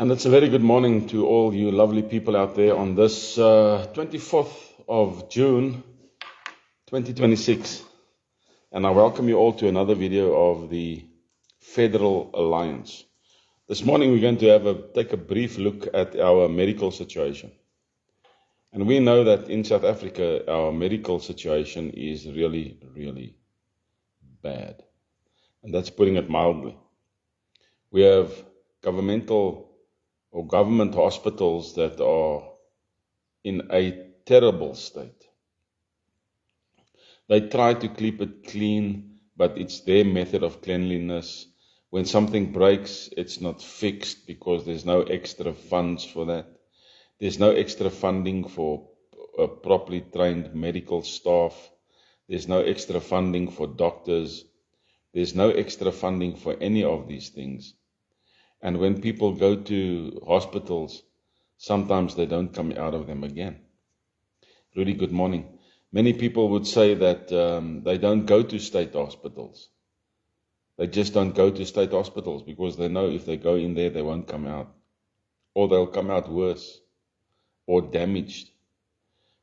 And it's a very good morning to all you lovely people out there on this 24th of June 2026. And I welcome you all to another video of the Federal Alliance. This morning we're going to take a brief look at our medical situation. And we know that in South Africa our medical situation is really, really bad. And that's putting it mildly. We have government hospitals that are in a terrible state. They try to keep it clean, but it's their method of cleanliness. When something breaks, it's not fixed because there's no extra funds for that. There's no extra funding for properly trained medical staff. There's no extra funding for doctors. There's no extra funding for any of these things. And when people go to hospitals, sometimes they don't come out of them again. Rudy, good morning. Many people would say that they don't go to state hospitals. They just don't go to state hospitals because they know if they go in there, they won't come out. Or they'll come out worse or damaged.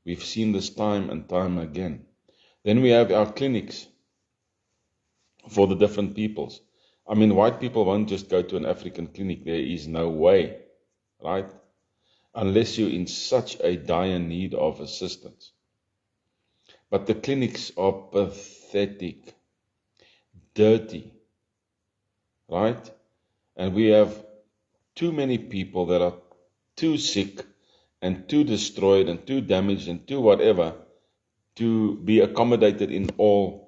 We've seen this time and time again. Then we have our clinics for the different peoples. I mean, white people won't just go to an African clinic. There is no way, right? Unless you're in such a dire need of assistance. But the clinics are pathetic, dirty, right? And we have too many people that are too sick and too destroyed and too damaged and too whatever to be accommodated in all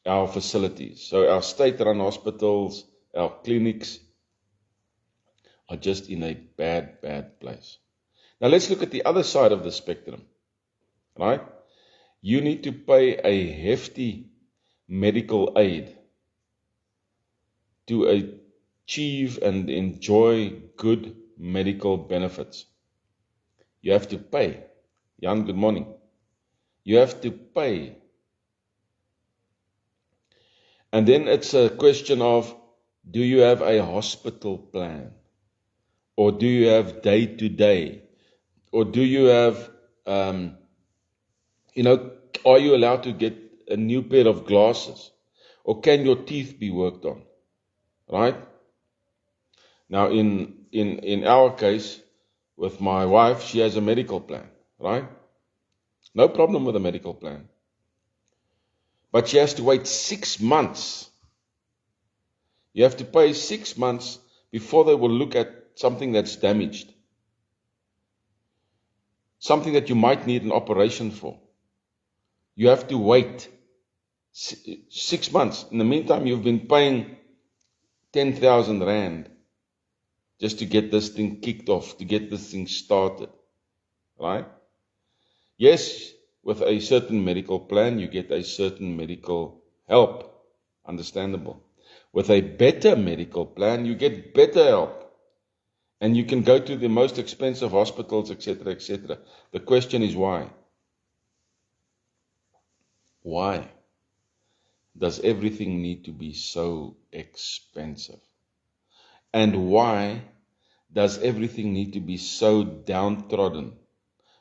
our facilities. So our state-run hospitals, our clinics are just in a bad, bad place. Now let's look at the other side of the spectrum, right? You need to pay a hefty medical aid to achieve and enjoy good medical benefits. You have to pay. Jan, good morning. You have to pay. And then it's a question of, do you have a hospital plan? Or do you have day-to-day? Or do you have, are you allowed to get a new pair of glasses? Or can your teeth be worked on? Right? Now, in our case, with my wife, she has a medical plan, right? No problem with a medical plan. But she has to wait 6 months. You have to pay 6 months before they will look at something that's damaged. Something that you might need an operation for. You have to wait 6 months. In the meantime, you've been paying 10,000 Rand just to get this thing kicked off, to get this thing started. Right? Yes, with a certain medical plan, you get a certain medical help. Understandable. With a better medical plan, you get better help. And you can go to the most expensive hospitals, etc., etc. The question is why? Why does everything need to be so expensive? And why does everything need to be so downtrodden,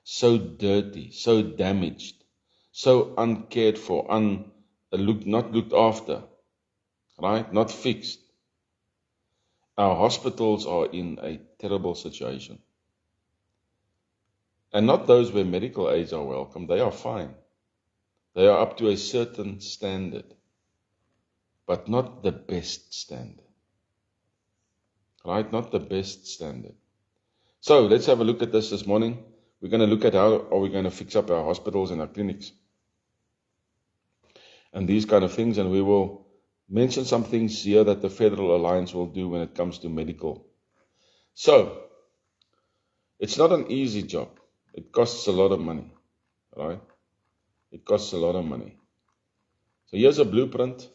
so dirty, so damaged, so uncared for, not looked after, right? Not fixed? Our hospitals are in a terrible situation. And not those where medical aids are welcome. They are fine. They are up to a certain standard, but not the best standard. Right? Not the best standard. So let's have a look at this morning. We're going to look at how are we going to fix up our hospitals and our clinics and these kind of things, and we will mention some things here that the Federal Alliance will do when it comes to medical. So, it's not an easy job. It costs a lot of money, right? It costs a lot of money. So here's a blueprint.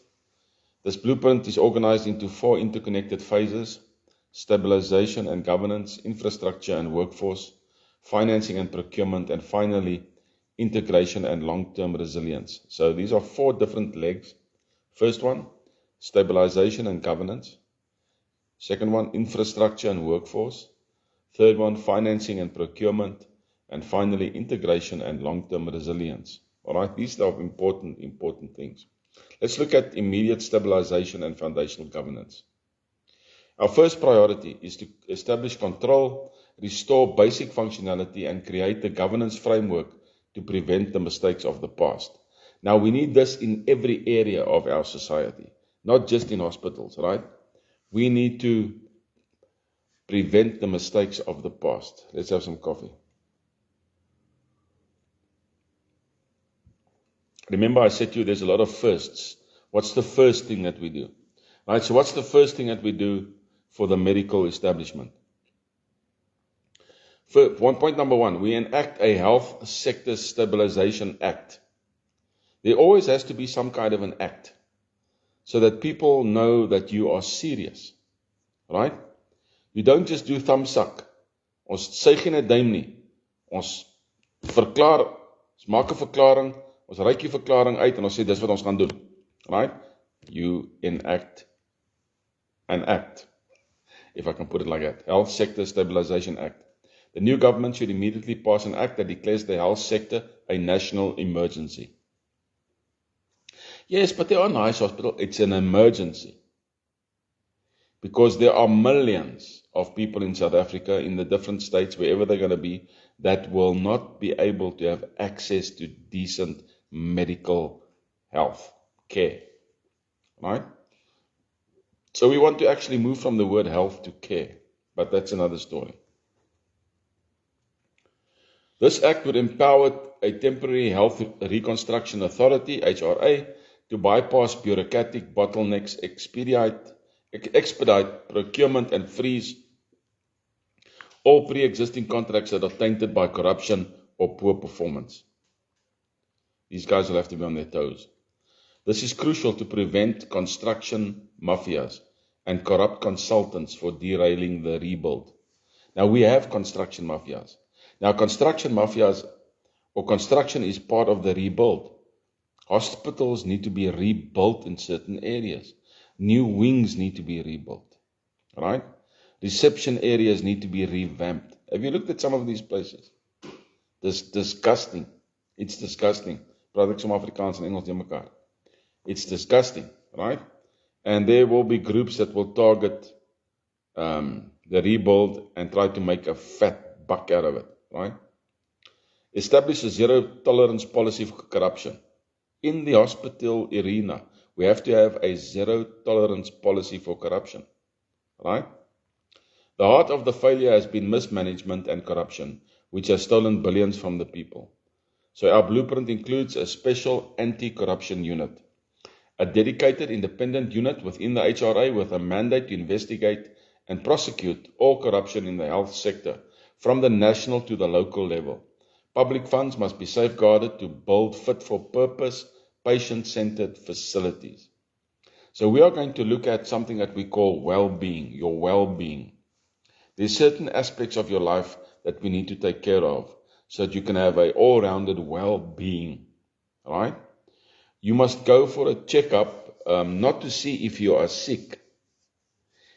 This blueprint is organized into 4 interconnected phases: stabilization and governance, infrastructure and workforce, financing and procurement, and finally, integration and long-term resilience. So these are 4 different legs. First one, stabilization and governance. Second one, infrastructure and workforce. Third one, financing and procurement. And finally, integration and long-term resilience. All right, these are important things. Let's look at immediate stabilization and foundational governance. Our first priority is to establish control, restore basic functionality, and create a governance framework to prevent the mistakes of the past. Now, we need this in every area of our society, not just in hospitals, right? We need to prevent the mistakes of the past. Let's have some coffee. Remember, I said to you, there's a lot of firsts. What's the first thing that we do? Right, so what's the first thing that we do for the medical establishment? Point number one, we enact a Health Sector Stabilization Act. There always has to be some kind of an act so that people know that you are serious, right? You don't just do thumbsuck. Ons sê geen 'n duim nie. Ons verklaar, ons maak 'n verklaring, ons reik die verklaring uit en ons sê dis wat ons gaan doen, right? You enact an act, if I can put it like that. Health Sector Stabilization Act. The new government should immediately pass an act that declares the health sector a national emergency. Yes, but they are nice hospital. It's an emergency. Because there are millions of people in South Africa, in the different states, wherever they're going to be, that will not be able to have access to decent medical health care. Right? So we want to actually move from the word health to care, but that's another story. This act would empower a temporary health reconstruction authority, HRA, to bypass bureaucratic bottlenecks, expedite procurement and freeze all pre-existing contracts that are tainted by corruption or poor performance. These guys will have to be on their toes. This is crucial to prevent construction mafias and corrupt consultants for derailing the rebuild. Now, we have construction mafias. Now, construction mafias or construction is part of the rebuild. Hospitals need to be rebuilt in certain areas. New wings need to be rebuilt, right? Reception areas need to be revamped. Have you looked at some of these places? It's disgusting. It's disgusting. Praat ek som Afrikaans en Engels in mekaar. It's disgusting, right? And there will be groups that will target the rebuild and try to make a fat buck out of it, right? Establish a zero-tolerance policy for corruption. In the hospital arena, we have to have a zero-tolerance policy for corruption, right? The heart of the failure has been mismanagement and corruption, which has stolen billions from the people. So our blueprint includes a special anti-corruption unit, a dedicated independent unit within the HRA with a mandate to investigate and prosecute all corruption in the health sector, from the national to the local level. Public funds must be safeguarded to build fit-for-purpose, patient-centered facilities. So we are going to look at something that we call well-being, your well-being. There's certain aspects of your life that we need to take care of so that you can have an all-rounded well-being, right? You must go for a checkup, not to see if you are sick.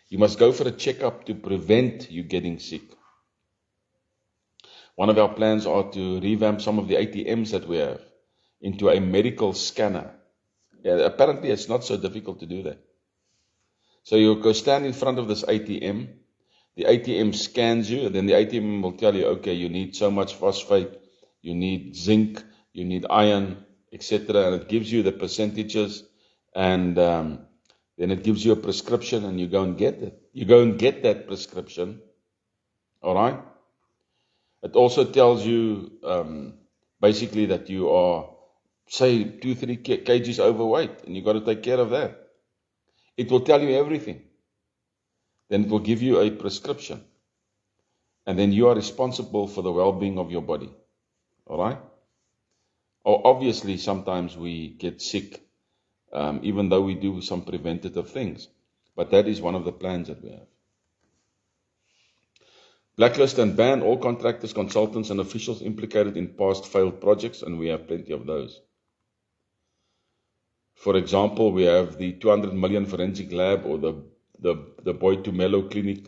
You must go for a checkup to prevent you getting sick. One of our plans are to revamp some of the ATMs that we have into a medical scanner. Yeah, apparently it's not so difficult to do that. So you go stand in front of this ATM, the ATM scans you, and then the ATM will tell you, okay, you need so much phosphate, you need zinc, you need iron, etc. And it gives you the percentages, and then it gives you a prescription, and you go and get it. You go and get that prescription, all right? It also tells you basically that you are, say, 2-3 kgs overweight, and you've got to take care of that. It will tell you everything. Then it will give you a prescription. And then you are responsible for the well-being of your body. All right? Obviously, sometimes we get sick, even though we do some preventative things. But that is one of the plans that we have. Blacklist and ban all contractors, consultants, and officials implicated in past failed projects, and we have plenty of those. For example, we have the 200 million forensic lab, or the Boy Tumelo clinic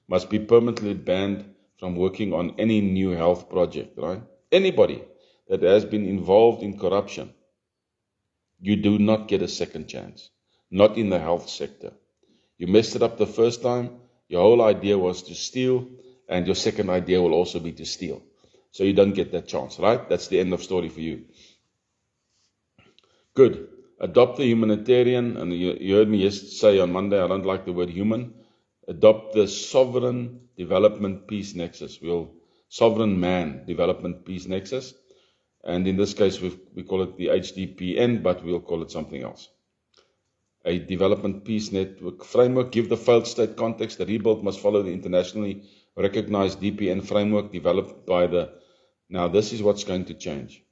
must be permanently banned from working on any new health project, right? Anybody that has been involved in corruption, you do not get a second chance. Not in the health sector. You messed it up the first time, your whole idea was to steal, and your second idea will also be to steal. So you don't get that chance, right? That's the end of story for you. Good. Adopt the humanitarian, and you heard me say on Monday, I don't like the word human. Adopt the sovereign development peace nexus. Sovereign man development peace nexus. And in this case, we call it the HDPN, but we'll call it something else. A development peace network framework. Give the failed state context. The rebuild must follow the internationally recognized DPN framework developed by Now, this is what's going to change.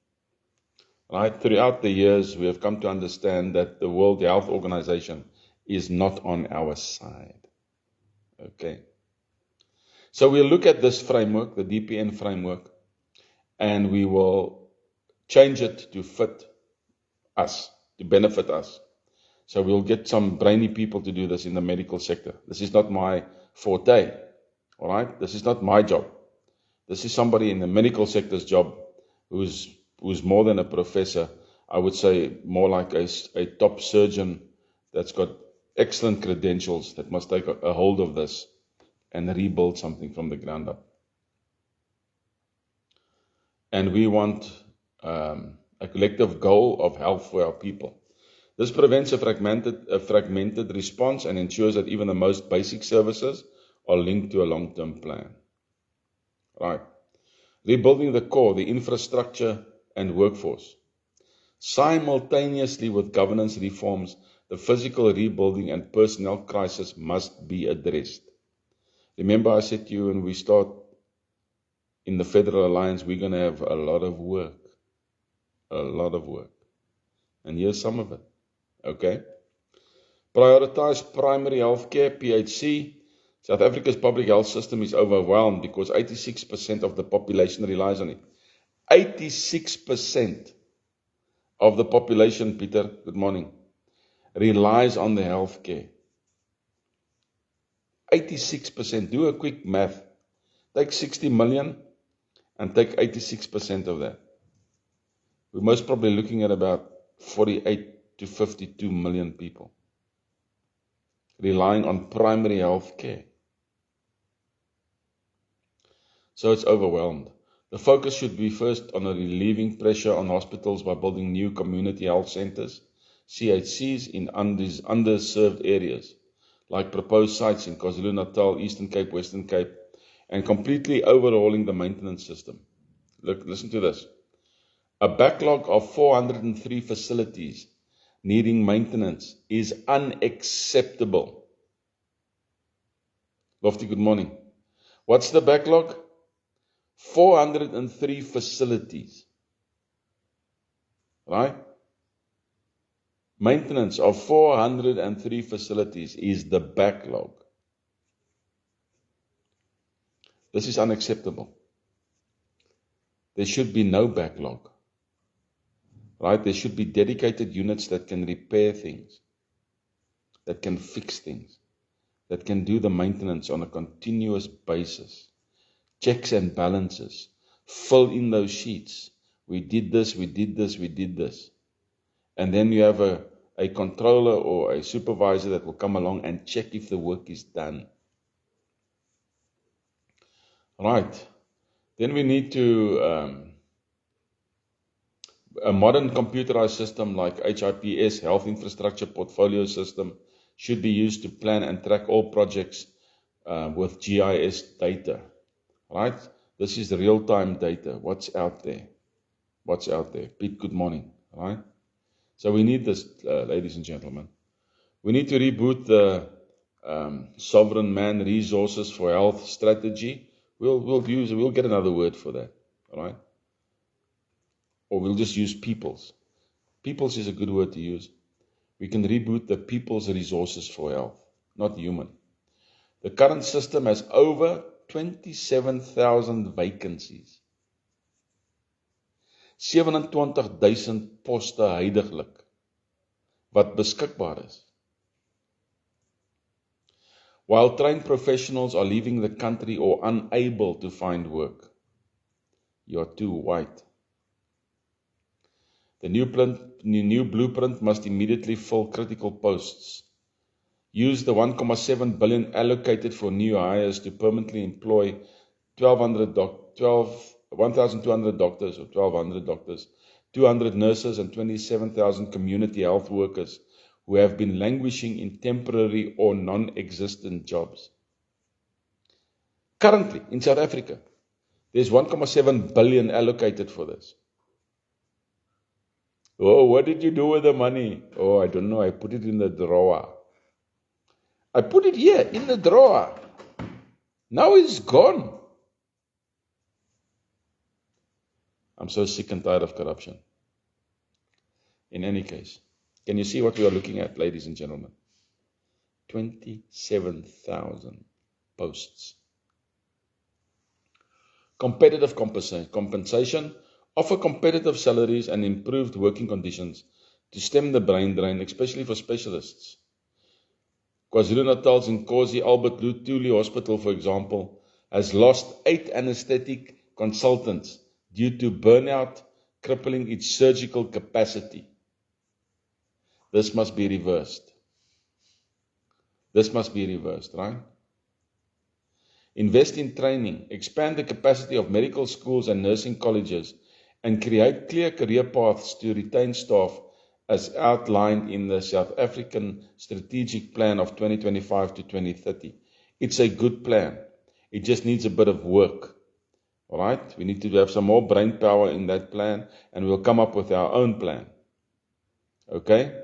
Right? Throughout the years, we have come to understand that the World Health Organization is not on our side. Okay. So we'll look at this framework, the DPN framework, and we will change it to fit us, to benefit us. So we'll get some brainy people to do this in the medical sector. This is not my forte, all right? This is not my job. This is somebody in the medical sector's job who's more than a professor. I would say more like a top surgeon that's got excellent credentials that must take a hold of this and rebuild something from the ground up. And we want a collective goal of health for our people. This prevents a fragmented response and ensures that even the most basic services are linked to a long-term plan. Right. Rebuilding the core, the infrastructure and workforce. Simultaneously with governance reforms, the physical rebuilding and personnel crisis must be addressed. Remember I said to you when we start in the Federal Alliance, we're going to have a lot of work. A lot of work. And here's some of it. Okay. Prioritize primary health care, PHC. South Africa's public health system is overwhelmed because 86% of the population relies on it. 86% of the population, Peter, good morning, relies on the health care. 86%. Do a quick math. Take 60 million and take 86% of that. We're most probably looking at about 48 to 52 million people relying on primary health care. So it's overwhelmed. The focus should be first on relieving pressure on hospitals by building new community health centers, CHCs, in underserved areas, like proposed sites in KwaZulu-Natal, Eastern Cape, Western Cape, and completely overhauling the maintenance system. Look, listen to this. A backlog of 403 facilities needing maintenance is unacceptable. Lofty, good morning. What's the backlog? 403 facilities. Right? Maintenance of 403 facilities is the backlog. This is unacceptable. There should be no backlog. Right? There should be dedicated units that can repair things, that can fix things, that can do the maintenance on a continuous basis. Checks and balances. Fill in those sheets. We did this, we did this, we did this. And then you have a controller or a supervisor that will come along and check if the work is done. Right. Then we need to, a modern computerized system like HIPS, Health Infrastructure Portfolio System, should be used to plan and track all projects with GIS data. Right? This is the real-time data. What's out there? What's out there? Pete, good morning. Right? So we need this, ladies and gentlemen. We need to reboot the sovereign man resources for health strategy. We'll get another word for that. All right? Or we'll just use people's. People's is a good word to use. We can reboot the people's resources for health, not human. The current system has over 27,000 vacancies. 27,000 poste huidiglik wat beskikbaar is. while trained professionals are leaving the country or unable to find work. You're too white. The new blueprint must immediately fill critical posts. Use the 1.7 billion allocated for new hires to permanently employ 1,200 doctors or 1,200 doctors, 200 nurses and 27,000 community health workers who have been languishing in temporary or non-existent jobs. Currently, in South Africa, there's 1.7 billion allocated for this. Oh, what did you do with the money? Oh, I don't know. I put it in the drawer. I put it here in the drawer. Now it's gone. I'm so sick and tired of corruption. In any case, can you see what we are looking at, ladies and gentlemen? 27,000 posts. Competitive compensation, offer competitive salaries and improved working conditions to stem the brain drain, especially for specialists. KwaZulu-Natal's Nkosi Albert Luthuli Hospital, for example, has lost 8 anesthetic consultants due to burnout, crippling its surgical capacity. This must be reversed. This must be reversed, right? Invest in training, expand the capacity of medical schools and nursing colleges, and create clear career paths to retain staff as outlined in the South African Strategic Plan of 2025 to 2030. It's a good plan. It just needs a bit of work. All right? We need to have some more brain power in that plan, and we'll come up with our own plan. Okay?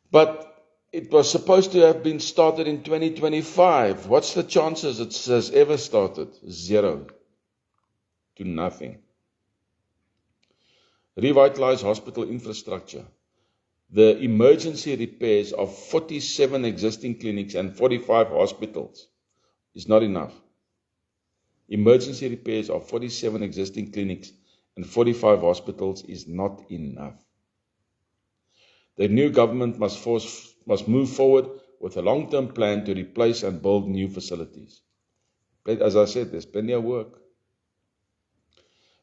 But it was supposed to have been started in 2025. What's the chances it has ever started? 0 to nothing. Revitalize hospital infrastructure. The emergency repairs of 47 existing clinics and 45 hospitals is not enough. Emergency repairs of 47 existing clinics and 45 hospitals is not enough. The new government must move forward with a long-term plan to replace and build new facilities. As I said, there's plenty of work.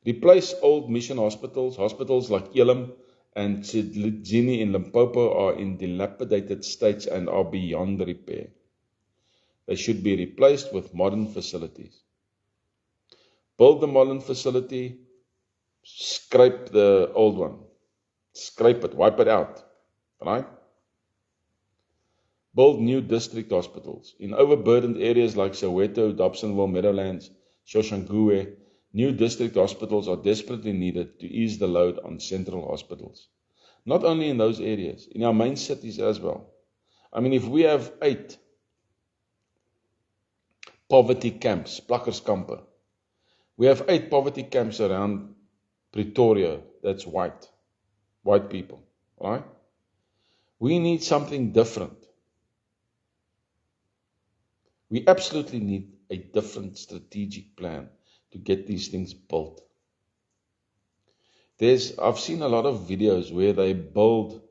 Replace old mission hospitals. Hospitals like Elim and Tshilidzi in Limpopo are in dilapidated states and are beyond repair. They should be replaced with modern facilities. Build the modern facility, scrape the old one. Scrape it, wipe it out. Right? Build new district hospitals. In overburdened areas like Soweto, Dobsonville, Meadowlands, Soshanguve, new district hospitals are desperately needed to ease the load on central hospitals. Not only in those areas, in our main cities as well. I mean, if we have 8 poverty camps, Plakkerskampe, we have 8 poverty camps around Pretoria that's white people, right? We need something different. We absolutely need a different strategic plan to get these things built. I've seen a lot of videos where they build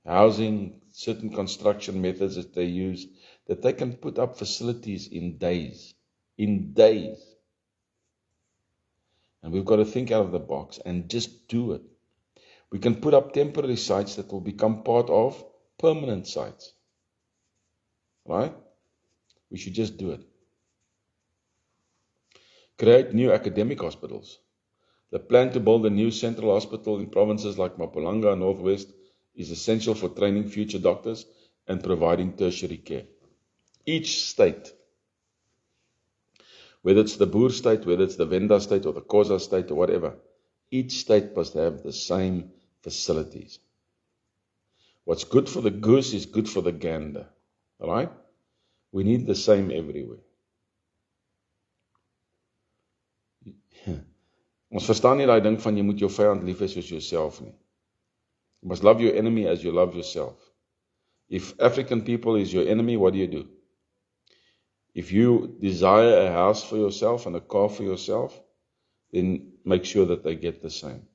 housing, certain construction methods that they use, that they can put up facilities in days. And we've got to think out of the box and just do it. We can put up temporary sites that will become part of permanent sites. Right? We should just do it. Create new academic hospitals. The plan to build a new central hospital in provinces like Mpumalanga and Northwest is essential for training future doctors and providing tertiary care. Each state, whether it's the Boer state, whether it's the Venda state or the Xhosa state or whatever, each state must have the same facilities. What's good for the goose is good for the gander. Right? We need the same everywhere. Ons verstaan nie daai ding van jy moet jou vyand lief hê soos jouself nie. You must love your enemy as you love yourself. If African people is your enemy, what do? If you desire a house for yourself and a car for yourself, then make sure that they get the same.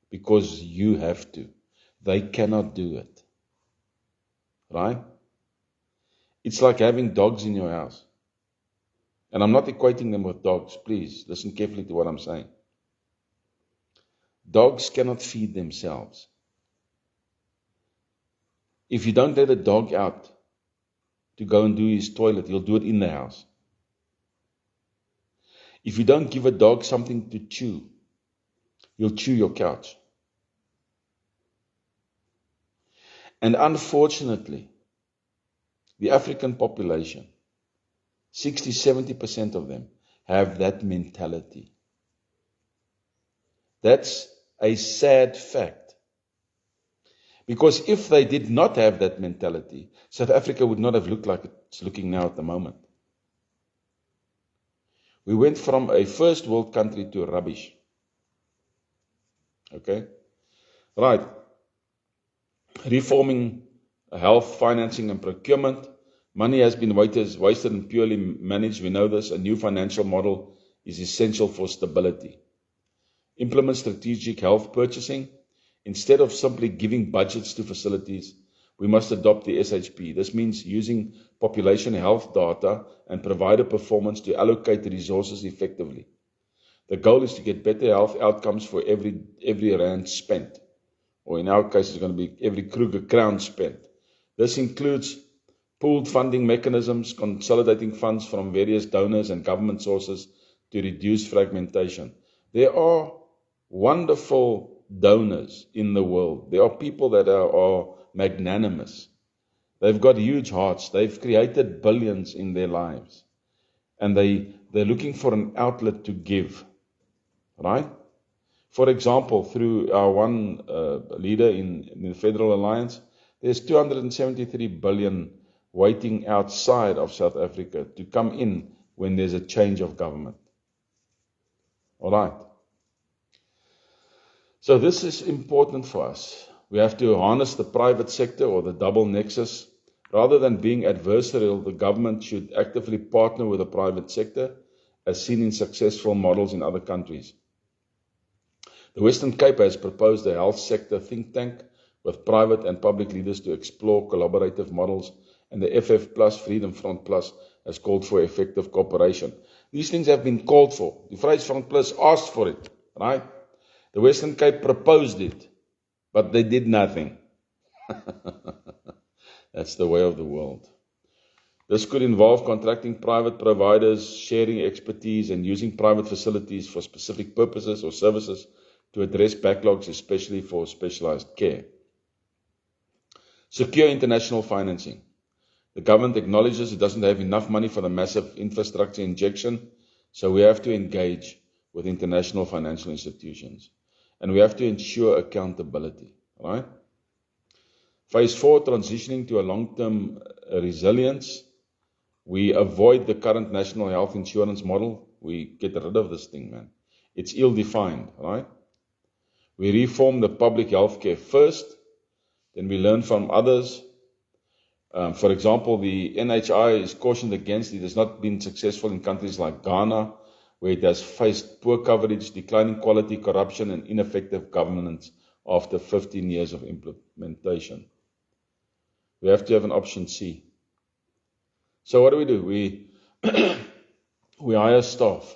Because you have to. They cannot do it. right? It's like having dogs in your house. And I'm not equating them with dogs. Please listen carefully to what I'm saying. Dogs cannot feed themselves. If you don't let a dog out to go and do his toilet, he'll do it in the house. If you don't give a dog something to chew, he'll chew your couch. And unfortunately, the African population, 60-70% of them have that mentality. That's a sad fact. Because if they did not have that mentality, South Africa would not have looked like it's looking now at the moment. We went from a first world country to rubbish. Okay? Right. Reforming health, financing and procurement. Money has been wasted and purely managed. We know this. A new financial model is essential for stability. Implement strategic health purchasing. Instead of simply giving budgets to facilities, we must adopt the SHP. This means using population health data and provider performance to allocate the resources effectively. The goal is to get better health outcomes for every rand spent. Or in our case, it's going to be every Kruger crown spent. This includes pooled funding mechanisms, consolidating funds from various donors and government sources to reduce fragmentation. There are wonderful donors in the world. There are people that are magnanimous. They've got huge hearts. They've created billions in their lives. And they're looking for an outlet to give. Right? For example, through our one leader in the Federal Alliance, there's 273 billion waiting outside of South Africa to come in when there's a change of government. All right. So this is important for us. We have to harness the private sector or the double nexus. Rather than being adversarial, the government should actively partner with the private sector, as seen in successful models in other countries. The Western Cape has proposed a health sector think tank with private and public leaders to explore collaborative models, and the FF Plus, Freedom Front Plus, has called for effective cooperation. These things have been called for. The Vryheidsfront Plus asked for it, right? The Western Cape proposed it, but they did nothing. That's the way of the world. This could involve contracting private providers, sharing expertise, and using private facilities for specific purposes or services to address backlogs, especially for specialized care. Secure international financing. The government acknowledges it doesn't have enough money for the massive infrastructure injection, so we have to engage with international financial institutions. And we have to ensure accountability, right? Phase 4, transitioning to a long-term resilience. We avoid the current national health insurance model. We get rid of this thing, man. It's ill-defined, right? We reform the public health care first, then we learn from others. For example, the NHI is cautioned against it. It has not been successful in countries like Ghana, where it has faced poor coverage, declining quality, corruption, and ineffective governance after 15 years of implementation. We have to have an option C. So what do? We hire staff,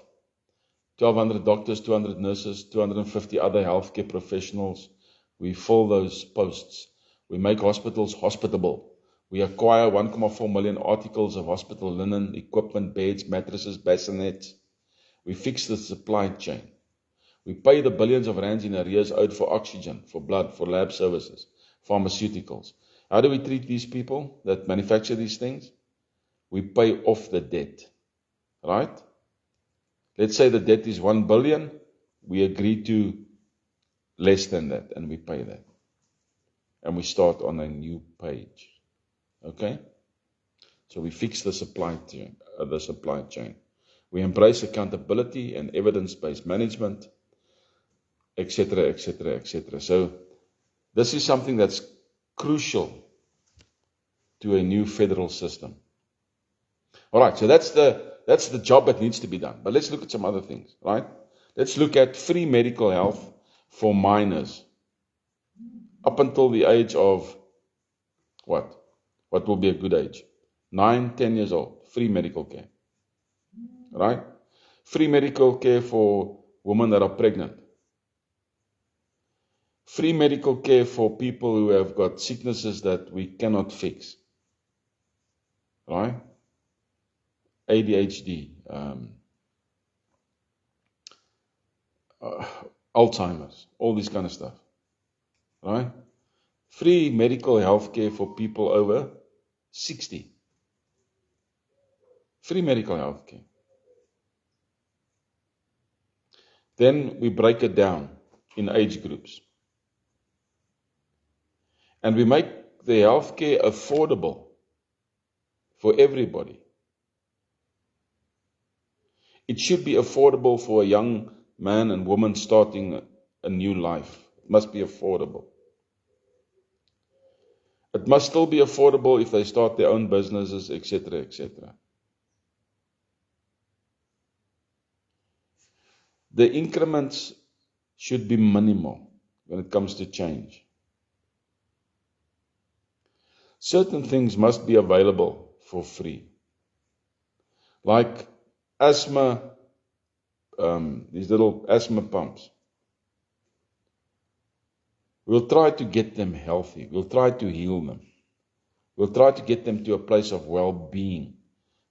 1,200 doctors, 200 nurses, 250 other healthcare professionals. We fill those posts. We make hospitals hospitable. We acquire 1.4 million articles of hospital linen, equipment, beds, mattresses, bassinets. We fix the supply chain. We pay the billions of rands in arrears owed for oxygen, for blood, for lab services, pharmaceuticals. How do we treat these people that manufacture these things? We pay off the debt, right? Let's say the debt is 1 billion. We agree to less than that, and we pay that. And we start on a new page. Okay? So we fix the supply chain. We embrace accountability and evidence-based management, etc., etc., etc. So this is something that's crucial to a new federal system. All right, so that's the job that needs to be done. But let's look at some other things, right? Let's look at free medical health for minors up until the age of what? What will be a good age? 9, 10 years old, free medical care. Right? Free medical care for women that are pregnant. Free medical care for people who have got sicknesses that we cannot fix. Right? ADHD, Alzheimer's, all this kind of stuff. Right? Free medical health care for people over 60. Free medical health care. Then we break it down in age groups. And we make the health care affordable for everybody. It should be affordable for a young man and woman starting a new life. It must be affordable. It must still be affordable if they start their own businesses, etc., etc. The increments should be minimal when it comes to change. Certain things must be available for free. Like asthma, these little asthma pumps. We'll try to get them healthy. We'll try to heal them. We'll try to get them to a place of well-being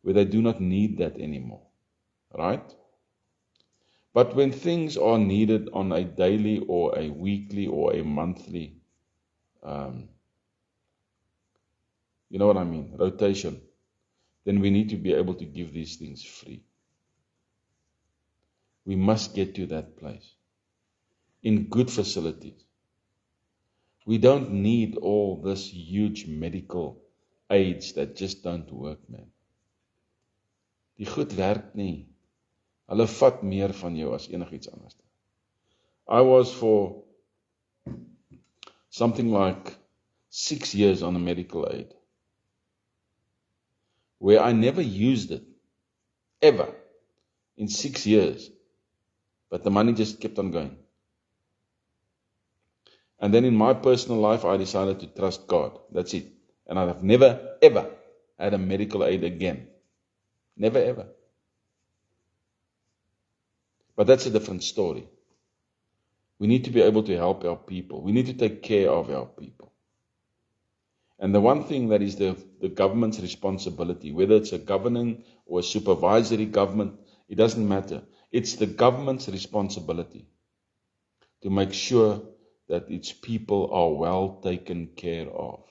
where they do not need that anymore. Right? But when things are needed on a daily or a weekly or a monthly, you know what I mean, rotation, then we need to be able to give these things free. We must get to that place in good facilities. We don't need all this huge medical aids that just don't work, man. Die goed werk nie. Hulle vat meer van jou as enigiets anders. I was for something like 6 years on a medical aid, where I never used it, ever, in 6 years, but the money just kept on going. And then in my personal life, I decided to trust God. That's it. And I have never, ever had a medical aid again. Never, ever. But that's a different story. We need to be able to help our people. We need to take care of our people. And the one thing that is the government's responsibility, whether it's a governing or a supervisory government, it doesn't matter. It's the government's responsibility to make sure that its people are well taken care of.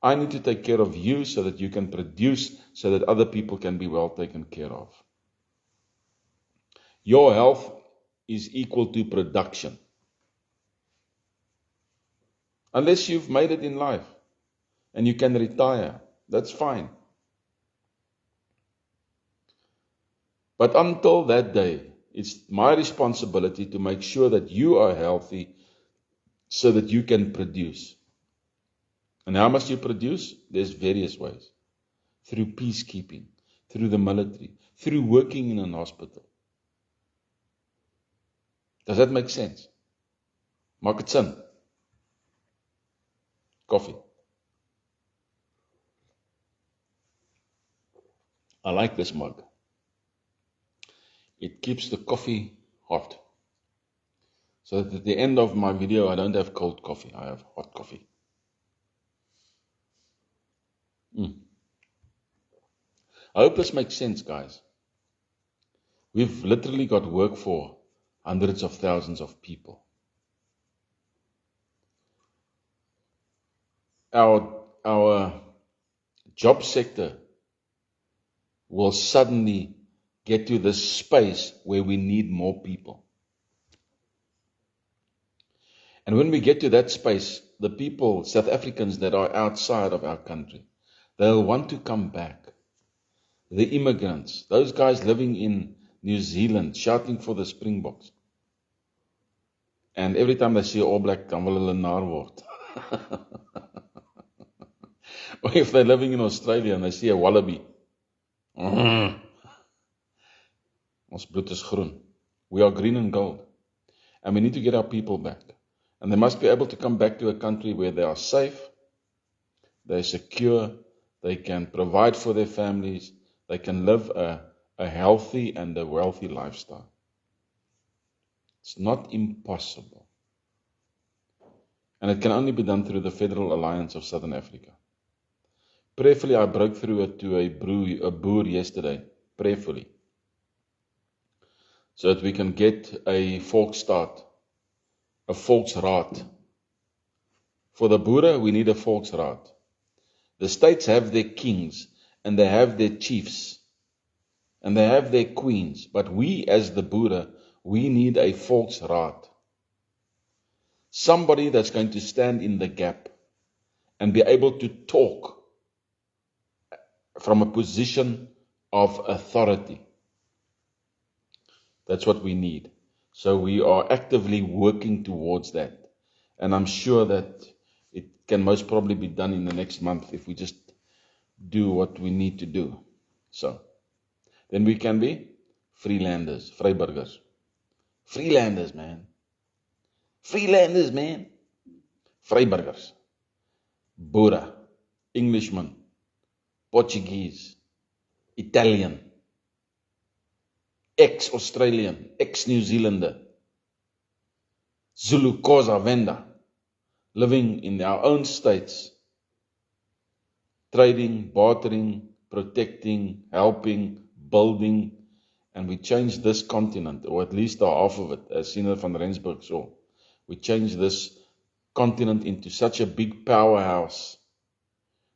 I need to take care of you so that you can produce, so that other people can be well taken care of. Your health is equal to production. Unless you've made it in life and you can retire, that's fine. But until that day, it's my responsibility to make sure that you are healthy so that you can produce. And how must you produce? There's various ways. Through peacekeeping, through the military, through working in an hospital. Does that make sense? Maak het sin? Coffee. I like this mug. It keeps the coffee hot. So that at the end of my video, I don't have cold coffee. I have hot coffee. I hope this makes sense, guys. We've literally got work for hundreds of thousands of people. Our job sector will suddenly get to this space where we need more people. And when we get to that space, the people, South Africans that are outside of our country, they'll want to come back. The immigrants, those guys living in New Zealand, shouting for the Springboks. And every time they see an All Black, dan wil hulle naar word. Or if they're living in Australia and they see a wallaby. Ons bloed is groen. We are green and gold. And we need to get our people back. And they must be able to come back to a country where they are safe, they're secure, they can provide for their families, they can live a healthy and a wealthy lifestyle. It's not impossible. And it can only be done through the Federal Alliance of Southern Africa. Prayerfully, I broke through it to a boer yesterday, prayerfully, so that we can get a Volksstaat, a Volksraad. For the Boere, we need a Volksraad. The states have their kings, and they have their chiefs, and they have their queens, but we as the Boere, we need a Volksraad. Somebody that's going to stand in the gap and be able to talk from a position of authority. That's what we need. So we are actively working towards that. And I'm sure that it can most probably be done in the next month if we just do what we need to do. So, then we can be freelanders, vryburgers. Freelanders, man. Freelanders, man. Vryburgers. Boere, Englishman, Portuguese, Italian, ex-Australian, ex-New Zealander, Zulu, Xhosa, Venda, living in our own states, trading, bartering, protecting, helping, building, and we change this continent, or at least the half of it, as Senior van Rensburg saw. We change this continent into such a big powerhouse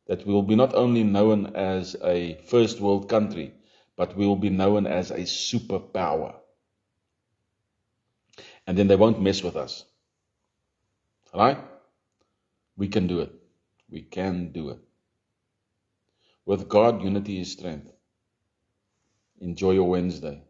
that we will be not only known as a first world country, but we will be known as a superpower. And then they won't mess with us. Right? We can do it. We can do it. With God, unity is strength. Enjoy your Wednesday.